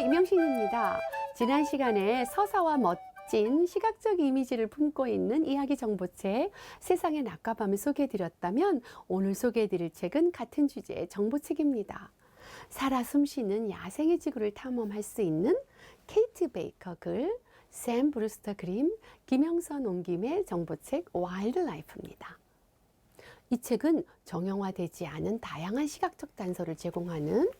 이명신입니다. 지난 시간에 서사와 멋진 시각적 이미지를 품고 있는 이야기 정보책 세상의 낮과 밤을 소개해드렸다면 오늘 소개해드릴 책은 같은 주제의 정보책입니다. 살아 숨쉬는 야생의 지구를 탐험할 수 있는 케이트 베이커 글, 샘 브루스터 그림, 김영선 옮김의 정보책 와일드 라이프입니다. 이 책은 정형화되지 않은 다양한 시각적 단서를 제공하는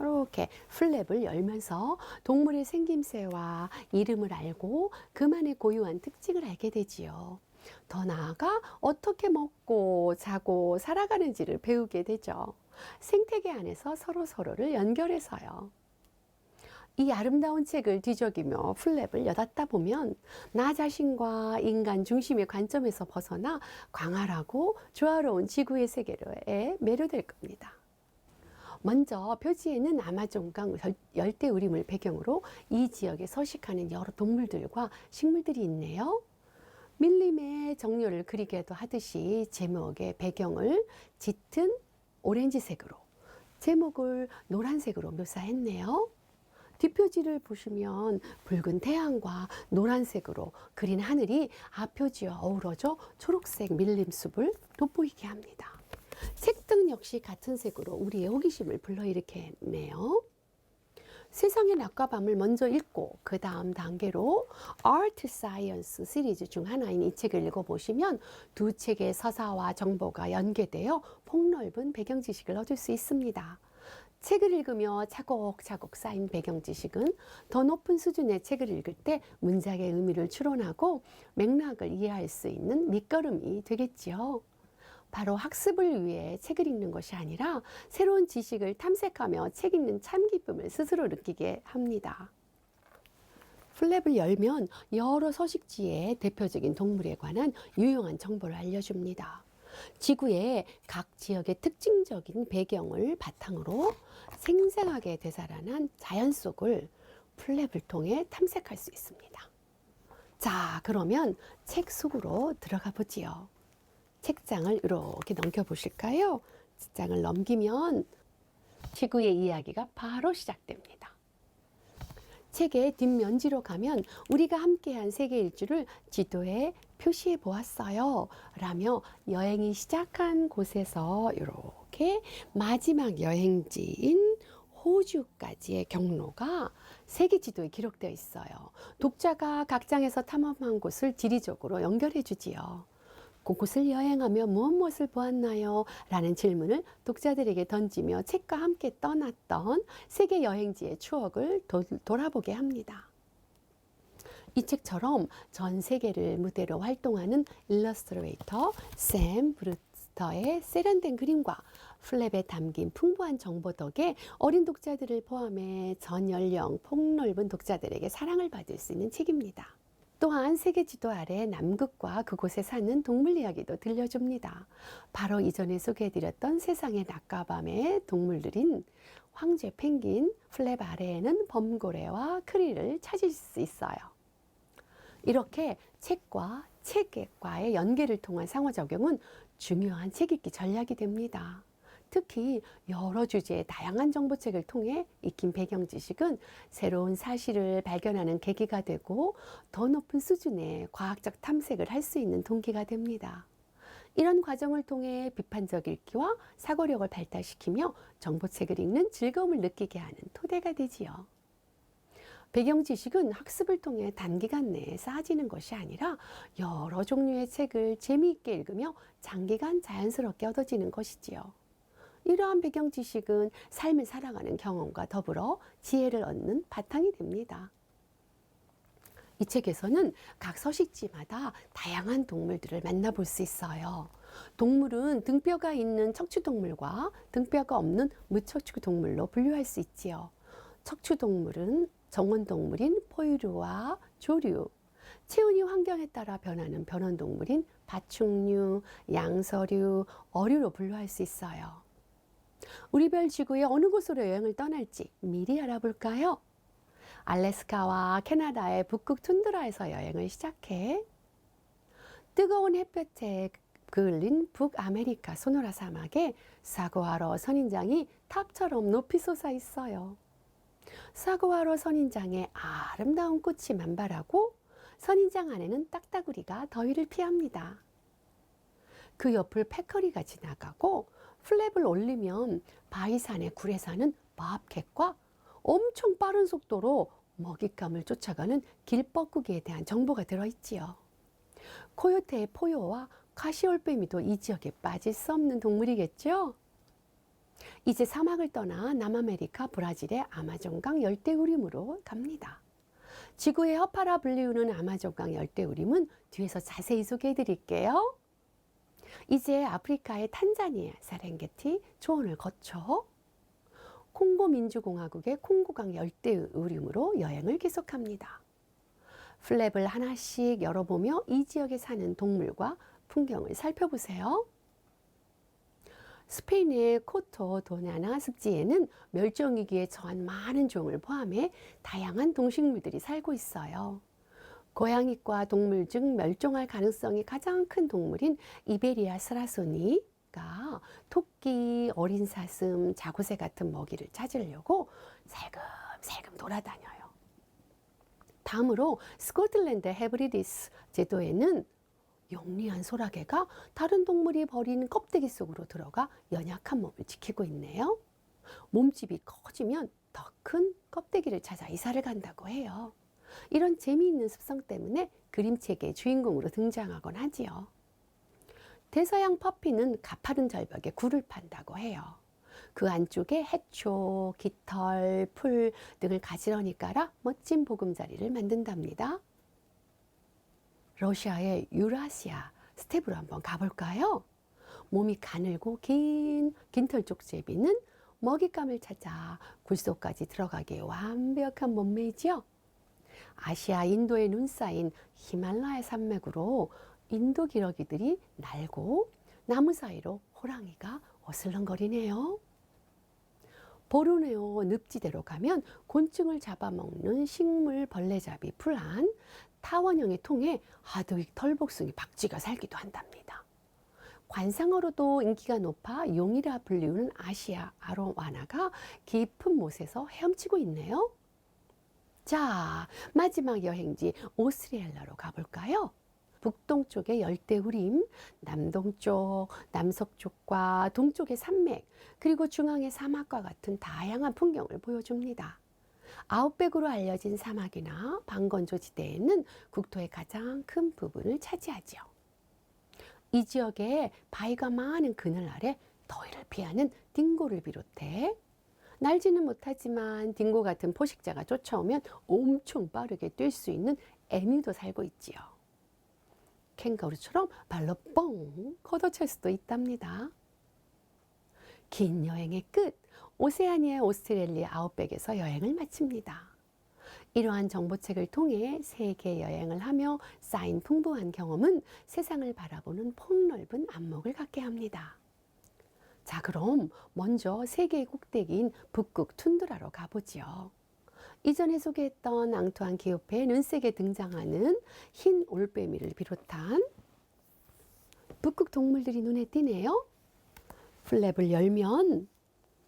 이렇게 플랩을 열면서 동물의 생김새와 이름을 알고 그만의 고유한 특징을 알게 되지요. 더 나아가 어떻게 먹고 자고 살아가는지를 배우게 되죠. 생태계 안에서 서로를 연결해서요. 이 아름다운 책을 뒤적이며 플랩을 여닫다 보면 나 자신과 인간 중심의 관점에서 벗어나 광활하고 조화로운 지구의 세계에 매료될 겁니다. 먼저 표지에는 아마존강 열대우림을 배경으로 이 지역에 서식하는 여러 동물들과 식물들이 있네요. 밀림의 정료를 그리게도 하듯이 제목의 배경을 짙은 오렌지색으로, 제목을 노란색으로 묘사했네요. 뒷표지를 보시면 붉은 태양과 노란색으로 그린 하늘이 앞표지와 어우러져 초록색 밀림숲을 돋보이게 합니다. 색등 역시 같은 색으로 우리의 호기심을 불러일으켰네요. 세상의 낮과 밤을 먼저 읽고 그 다음 단계로 Art Science 시리즈 중 하나인 이 책을 읽어보시면 두 책의 서사와 정보가 연계되어 폭넓은 배경 지식을 얻을 수 있습니다. 책을 읽으며 차곡차곡 쌓인 배경 지식은 더 높은 수준의 책을 읽을 때 문장의 의미를 추론하고 맥락을 이해할 수 있는 밑거름이 되겠지요. 바로 학습을 위해 책을 읽는 것이 아니라 새로운 지식을 탐색하며 책 읽는 참 기쁨을 스스로 느끼게 합니다. 플랩을 열면 여러 서식지의 대표적인 동물에 관한 유용한 정보를 알려줍니다. 지구의 각 지역의 특징적인 배경을 바탕으로 생생하게 되살아난 자연 속을 플랩을 통해 탐색할 수 있습니다. 자, 그러면 책 속으로 들어가 보지요. 책장을 이렇게 넘겨보실까요? 책장을 넘기면 지구의 이야기가 바로 시작됩니다. 책의 뒷면지로 가면 우리가 함께한 세계 일주를 지도에 표시해 보았어요 라며 여행이 시작한 곳에서 이렇게 마지막 여행지인 호주까지의 경로가 세계 지도에 기록되어 있어요. 독자가 각 장에서 탐험한 곳을 지리적으로 연결해 주지요. 곳곳을 여행하며 무엇을 보았나요? 라는 질문을 독자들에게 던지며 책과 함께 떠났던 세계 여행지의 추억을 돌아보게 합니다. 이 책처럼 전 세계를 무대로 활동하는 일러스트레이터 샘 브루스터의 세련된 그림과 플랩에 담긴 풍부한 정보 덕에 어린 독자들을 포함해 전 연령 폭넓은 독자들에게 사랑을 받을 수 있는 책입니다. 또한 세계 지도 아래 남극과 그곳에 사는 동물 이야기도 들려줍니다. 바로 이전에 소개해드렸던 세상의 낮과 밤의 동물들인 황제 펭귄, 플랩 아래에는 범고래와 크리를 찾을 수 있어요. 이렇게 책과 책과의 연계를 통한 상호작용은 중요한 책 읽기 전략이 됩니다. 특히 여러 주제의 다양한 정보책을 통해 익힌 배경 지식은 새로운 사실을 발견하는 계기가 되고 더 높은 수준의 과학적 탐색을 할 수 있는 동기가 됩니다. 이런 과정을 통해 비판적 읽기와 사고력을 발달시키며 정보책을 읽는 즐거움을 느끼게 하는 토대가 되지요. 배경 지식은 학습을 통해 단기간 내에 쌓아지는 것이 아니라 여러 종류의 책을 재미있게 읽으며 장기간 자연스럽게 얻어지는 것이지요. 이러한 배경 지식은 삶을 살아가는 경험과 더불어 지혜를 얻는 바탕이 됩니다. 이 책에서는 각 서식지마다 다양한 동물들을 만나볼 수 있어요. 동물은 등뼈가 있는 척추동물과 등뼈가 없는 무척추동물로 분류할 수 있지요. 척추동물은 정원동물인 포유류와 조류, 체온이 환경에 따라 변하는 변온동물인 파충류, 양서류, 어류로 분류할 수 있어요. 우리 별 지구의 어느 곳으로 여행을 떠날지 미리 알아볼까요? 알래스카와 캐나다의 북극 툰드라에서 여행을 시작해 뜨거운 햇볕에 그을린 북아메리카 소노라 사막에 사고하러 선인장이 탑처럼 높이 솟아 있어요. 사과화로 선인장에 아름다운 꽃이 만발하고 선인장 안에는 딱따구리가 더위를 피합니다. 그 옆을 패커리가 지나가고 플랩을 올리면 바위산의 구레산은 바ob캣과 엄청 빠른 속도로 먹잇감을 쫓아가는 길뻐꾸기에 대한 정보가 들어있지요. 코요테의 포효와 카시올빼미도 이 지역에 빠질 수 없는 동물이겠죠. 이제 사막을 떠나 남아메리카 브라질의 아마존강 열대우림으로 갑니다. 지구의 허파라 불리우는 아마존강 열대우림은 뒤에서 자세히 소개해 드릴게요. 이제 아프리카의 탄자니아, 세렝게티, 조원을 거쳐 콩고 민주공화국의 콩고강 열대우림으로 여행을 계속합니다. 플랩을 하나씩 열어보며 이 지역에 사는 동물과 풍경을 살펴보세요. 스페인의 코토 도냐나 습지에는 멸종위기에 처한 많은 종을 포함해 다양한 동식물들이 살고 있어요. 고양이과 동물 중 멸종할 가능성이 가장 큰 동물인 이베리아 스라소니가 토끼, 어린 사슴, 자구새 같은 먹이를 찾으려고 살금살금 돌아다녀요. 다음으로 스코틀랜드 헤브리디스 제도에는 영리한 소라게가 다른 동물이 버린 껍데기 속으로 들어가 연약한 몸을 지키고 있네요. 몸집이 커지면 더 큰 껍데기를 찾아 이사를 간다고 해요. 이런 재미있는 습성 때문에 그림책의 주인공으로 등장하곤 하지요. 대서양 퍼피는 가파른 절벽에 굴을 판다고 해요. 그 안쪽에 해초, 깃털, 풀 등을 가지런히 깔아 멋진 보금자리를 만든답니다. 러시아의 유라시아 스텝으로 한번 가볼까요? 몸이 가늘고 긴 털쪽제비는 먹잇감을 찾아 굴속까지 들어가기에 완벽한 몸매이지요. 아시아 인도에 눈싸인 히말라야 산맥으로 인도 기러기들이 날고 나무 사이로 호랑이가 어슬렁거리네요. 보르네오 늪지대로 가면 곤충을 잡아먹는 식물 벌레잡이 풀한 타원형의 통에 하드윅 털복숭이 박쥐가 살기도 한답니다. 관상어로도 인기가 높아 용이라 불리우는 아시아 아로와나가 깊은 못에서 헤엄치고 있네요. 자, 마지막 여행지 오스트리아로 가볼까요? 북동쪽의 열대우림, 남동쪽, 남서쪽과 동쪽의 산맥, 그리고 중앙의 사막과 같은 다양한 풍경을 보여줍니다. 아웃백으로 알려진 사막이나 반건조 지대에는 국토의 가장 큰 부분을 차지하지요. 이 지역에 바위가 많은 그늘 아래 더위를 피하는 딩고를 비롯해 날지는 못하지만 딩고 같은 포식자가 쫓아오면 엄청 빠르게 뛸 수 있는 에뮤도 살고 있지요. 캥거루처럼 발로 뻥 걷어찰 수도 있답니다. 긴 여행의 끝, 오세아니아 오스트레일리아 아웃백에서 여행을 마칩니다. 이러한 정보책을 통해 세계 여행을 하며 쌓인 풍부한 경험은 세상을 바라보는 폭넓은 안목을 갖게 합니다. 자, 그럼 먼저 세계의 꼭대기인 북극 툰드라로 가보지요. 이전에 소개했던 앙투안 기오페의 눈색에 등장하는 흰 올빼미를 비롯한 북극 동물들이 눈에 띄네요. 플랩을 열면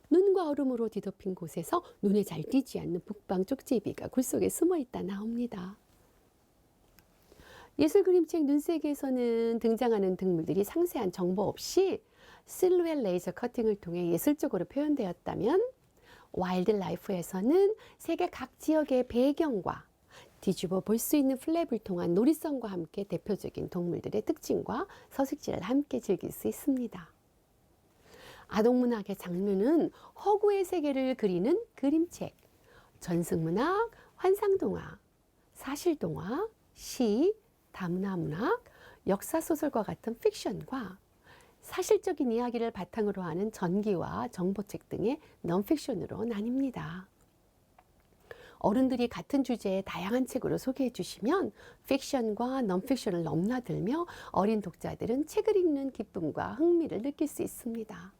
눈과 얼음으로 뒤덮인 곳에서 눈에 잘 띄지 않는 북방 쪽제비가 굴 속에 숨어 있다 나옵니다. 예술 그림책 눈세계에서는 등장하는 동물들이 상세한 정보 없이 실루엣 레이저 커팅을 통해 예술적으로 표현되었다면 와일드 라이프에서는 세계 각 지역의 배경과 뒤집어 볼 수 있는 플랩을 통한 놀이성과 함께 대표적인 동물들의 특징과 서식지를 함께 즐길 수 있습니다. 아동문학의 장르는 허구의 세계를 그리는 그림책, 전승문학, 환상동화, 사실동화, 시, 다문화문학, 역사소설과 같은 픽션과 사실적인 이야기를 바탕으로 하는 전기와 정보책 등의 넌픽션으로 나뉩니다. 어른들이 같은 주제의 다양한 책으로 소개해 주시면 픽션과 넌픽션을 넘나들며 어린 독자들은 책을 읽는 기쁨과 흥미를 느낄 수 있습니다.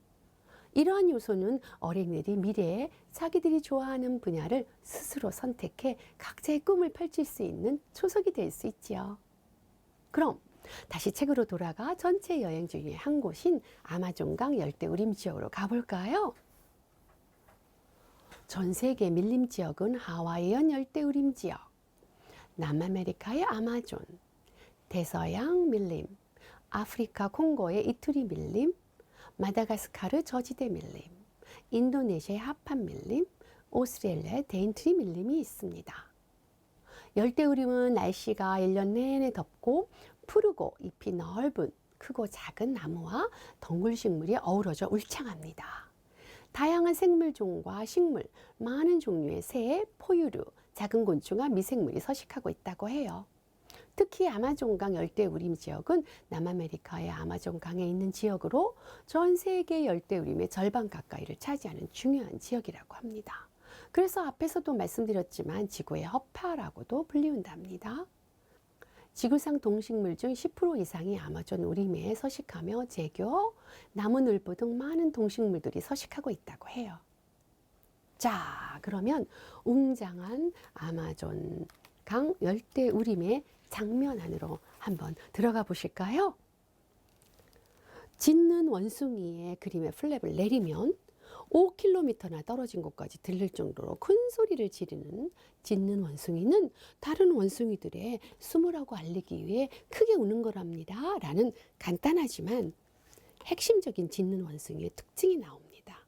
이러한 요소는 어린이들이 미래에 자기들이 좋아하는 분야를 스스로 선택해 각자의 꿈을 펼칠 수 있는 초석이 될 수 있지요. 그럼 다시 책으로 돌아가 전체 여행 중에 한 곳인 아마존강 열대우림 지역으로 가볼까요? 전 세계 밀림 지역은 하와이안 열대우림 지역, 남아메리카의 아마존, 대서양 밀림, 아프리카 콩고의 이투리 밀림, 마다가스카르 저지대 밀림, 인도네시아의 하판 밀림, 오스트레일리아의 데인트리 밀림이 있습니다. 열대우림은 날씨가 1년 내내 덥고 푸르고 잎이 넓은 크고 작은 나무와 덩굴식물이 어우러져 울창합니다. 다양한 생물종과 식물, 많은 종류의 새, 포유류, 작은 곤충과 미생물이 서식하고 있다고 해요. 특히 아마존강 열대우림 지역은 남아메리카의 아마존강에 있는 지역으로 전 세계 열대우림의 절반 가까이를 차지하는 중요한 지역이라고 합니다. 그래서 앞에서도 말씀드렸지만 지구의 허파라고도 불리운답니다. 지구상 동식물 중 10% 이상이 아마존 우림에 서식하며 제교, 나무늘보 등 많은 동식물들이 서식하고 있다고 해요. 자, 그러면 웅장한 아마존 강 열대우림의 장면 안으로 한번 들어가 보실까요? 짖는 원숭이의 그림의 플랩을 내리면 5km나 떨어진 곳까지 들릴 정도로 큰 소리를 지르는 짖는 원숭이는 다른 원숭이들의 숨으라고 알리기 위해 크게 우는 거랍니다. 라는 간단하지만 핵심적인 짖는 원숭이의 특징이 나옵니다.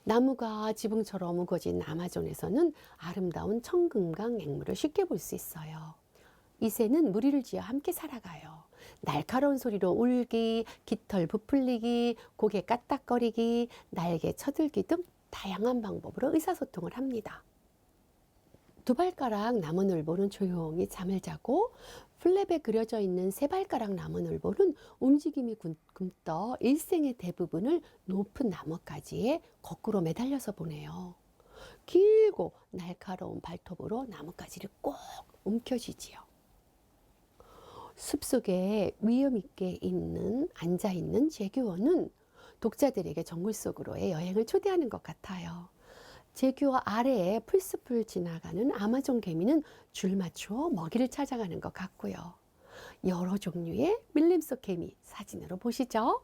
나무가 지붕처럼 우거진 아마존에서는 아름다운 청금강 앵무를 쉽게 볼 수 있어요. 이 새는 무리를 지어 함께 살아가요. 날카로운 소리로 울기, 깃털 부풀리기, 고개 까딱거리기, 날개 쳐들기 등 다양한 방법으로 의사소통을 합니다. 두 발가락 나무늘보는 조용히 잠을 자고 플랩에 그려져 있는 세 발가락 나무늘보는 움직임이 굼떠 일생의 대부분을 높은 나뭇가지에 거꾸로 매달려서 보내요. 길고 날카로운 발톱으로 나뭇가지를 꼭 움켜쥐지요. 숲속에 위험 있게 앉아있는 제규어는 독자들에게 정글 속으로의 여행을 초대하는 것 같아요. 제규어 아래에 풀숲을 지나가는 아마존 개미는 줄 맞추어 먹이를 찾아가는 것 같고요. 여러 종류의 밀림 속 개미 사진으로 보시죠.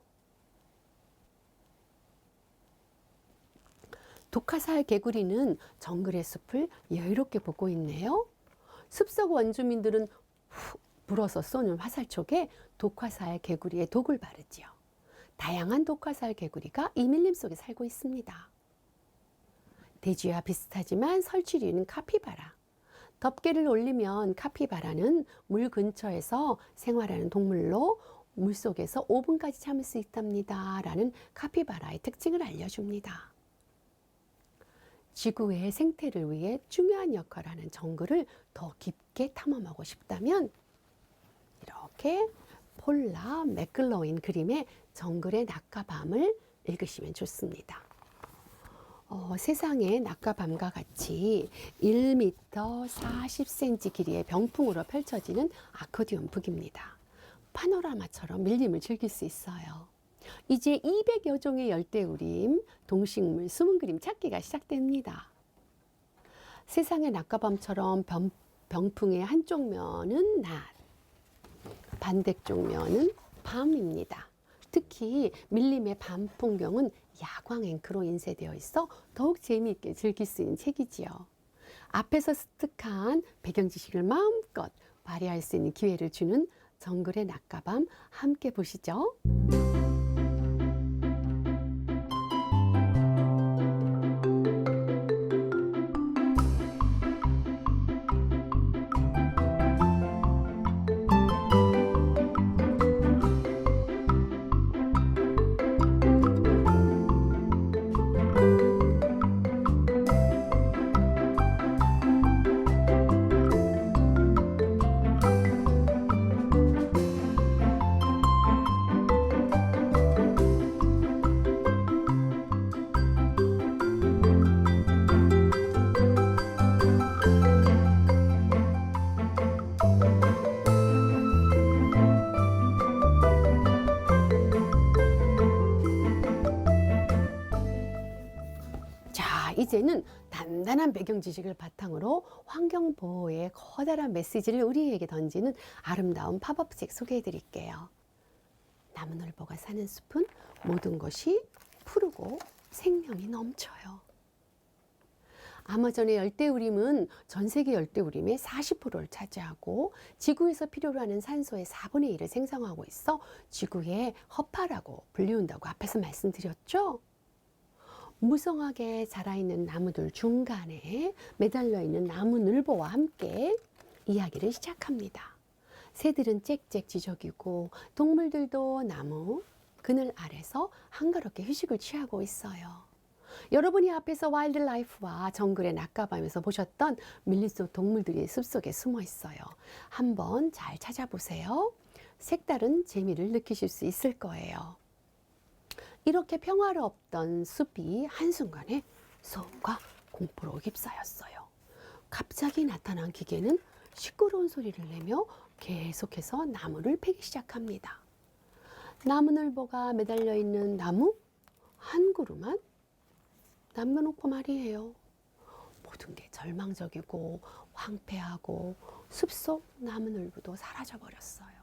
독화살 개구리는 정글의 숲을 여유롭게 보고 있네요. 숲속 원주민들은 훅 불어서 쏘는 화살촉에 독화살 개구리의 독을 바르지요. 다양한 독화살 개구리가 이 밀림 속에 살고 있습니다. 돼지와 비슷하지만 설치류는 카피바라. 덮개를 올리면 카피바라는 물 근처에서 생활하는 동물로 물속에서 5분까지 참을 수 있답니다. 라는 카피바라의 특징을 알려줍니다. 지구의 생태를 위해 중요한 역할을 하는 정글을 더 깊게 탐험하고 싶다면 이렇게 폴라 맥클로인 그림의 정글의 낮과 밤을 읽으시면 좋습니다. 세상의 낮과 밤과 같이 1m 40cm 길이의 병풍으로 펼쳐지는 아코디언 북입니다. 파노라마처럼 밀림을 즐길 수 있어요. 이제 200여 종의 열대우림, 동식물, 숨은 그림 찾기가 시작됩니다. 세상의 낮과 밤처럼 병풍의 한쪽 면은 낮, 반대쪽 면은 밤입니다. 특히 밀림의 밤 풍경은 야광 앵크로 인쇄되어 있어 더욱 재미있게 즐길 수 있는 책이지요. 앞에서 습득한 배경 지식을 마음껏 발휘할 수 있는 기회를 주는 정글의 낮과 밤 함께 보시죠. 이제는 단단한 배경 지식을 바탕으로 환경 보호의 커다란 메시지를 우리에게 던지는 아름다운 팝업책 소개해 드릴게요. 나무늘보가 사는 숲은 모든 것이 푸르고 생명이 넘쳐요. 아마존의 열대우림은 전 세계 열대우림의 40%를 차지하고 지구에서 필요로 하는 산소의 4분의 1을 생성하고 있어 지구의 허파라고 불리운다고 앞에서 말씀드렸죠. 무성하게 자라있는 나무들 중간에 매달려 있는 나무늘보와 함께 이야기를 시작합니다. 새들은 짹짹 지저귀고 동물들도 나무 그늘 아래서 한가롭게 휴식을 취하고 있어요. 여러분이 앞에서 와일드라이프와 정글의 낮과밤에서 보셨던 밀리속 동물들이 숲속에 숨어 있어요. 한번 잘 찾아보세요. 색다른 재미를 느끼실 수 있을 거예요. 이렇게 평화롭던 숲이 한순간에 소음과 공포로 휩싸였어요. 갑자기 나타난 기계는 시끄러운 소리를 내며 계속해서 나무를 패기 시작합니다. 나무늘보가 매달려 있는 나무 한 그루만 남겨놓고 말이에요. 모든 게 절망적이고 황폐하고 숲속 나무늘보도 사라져버렸어요.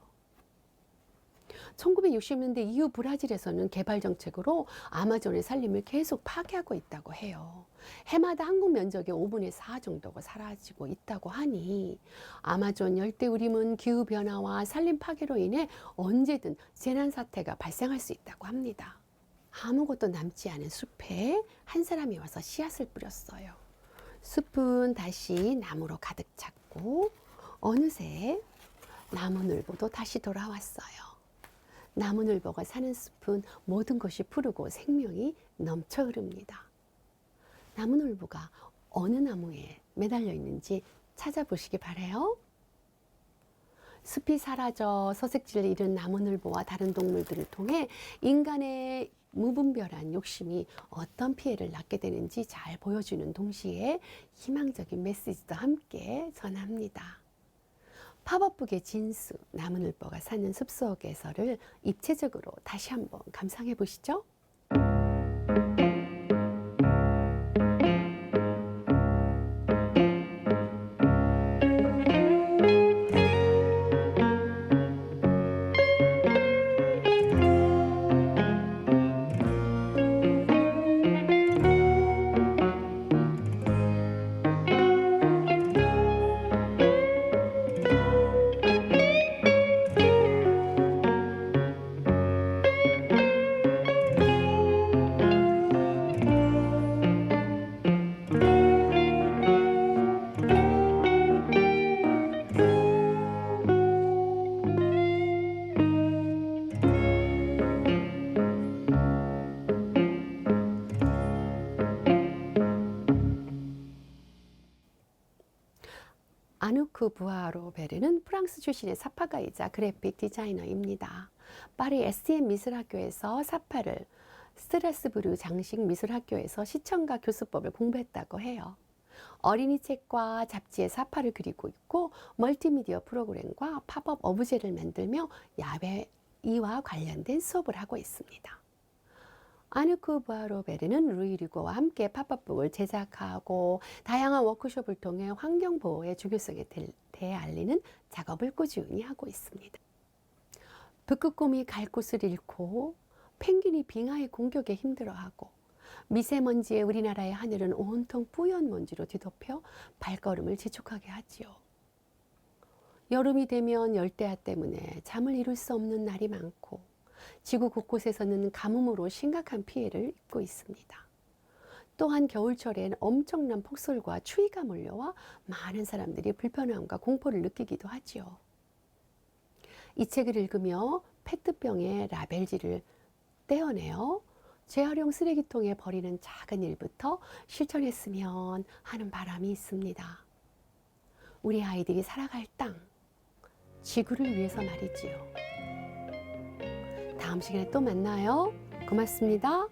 1960년대 이후 브라질에서는 개발 정책으로 아마존의 산림을 계속 파괴하고 있다고 해요. 해마다 한국 면적의 5분의 4 정도가 사라지고 있다고 하니 아마존 열대우림은 기후변화와 산림 파괴로 인해 언제든 재난 사태가 발생할 수 있다고 합니다. 아무것도 남지 않은 숲에 한 사람이 와서 씨앗을 뿌렸어요. 숲은 다시 나무로 가득 찼고 어느새 나무늘보도 다시 돌아왔어요. 나무늘보가 사는 숲은 모든 것이 푸르고 생명이 넘쳐 흐릅니다. 나무늘보가 어느 나무에 매달려 있는지 찾아보시기 바래요. 숲이 사라져 서식지를 잃은 나무늘보와 다른 동물들을 통해 인간의 무분별한 욕심이 어떤 피해를 낳게 되는지 잘 보여주는 동시에 희망적인 메시지도 함께 전합니다. 팝업북의 진수, 나무늘보가 사는 숲속에서를 입체적으로 다시 한번 감상해 보시죠. 아누크 부아로 베르는 프랑스 출신의 사파가이자 그래픽 디자이너입니다. 파리 STM 미술학교에서 사파를, 스트라스부르 장식 미술학교에서 시청가 교수법을 공부했다고 해요. 어린이 책과 잡지에 사파를 그리고 있고 멀티미디어 프로그램과 팝업 어브제를 만들며 야외이와 관련된 수업을 하고 있습니다. 아누크 부아로 베르는 루이 류고와 함께 팝업북을 제작하고 다양한 워크숍을 통해 환경보호의 중요성에 대해 알리는 작업을 꾸준히 하고 있습니다. 북극곰이 갈 곳을 잃고 펭귄이 빙하의 공격에 힘들어하고 미세먼지에 우리나라의 하늘은 온통 뿌연 먼지로 뒤덮여 발걸음을 재촉하게 하지요. 여름이 되면 열대야 때문에 잠을 이룰 수 없는 날이 많고 지구 곳곳에서는 가뭄으로 심각한 피해를 입고 있습니다. 또한 겨울철엔 엄청난 폭설과 추위가 몰려와 많은 사람들이 불편함과 공포를 느끼기도 하지요. 이 책을 읽으며 페트병의 라벨지를 떼어내어 재활용 쓰레기통에 버리는 작은 일부터 실천했으면 하는 바람이 있습니다. 우리 아이들이 살아갈 땅, 지구를 위해서 말이지요. 다음 시간에 또 만나요. 고맙습니다.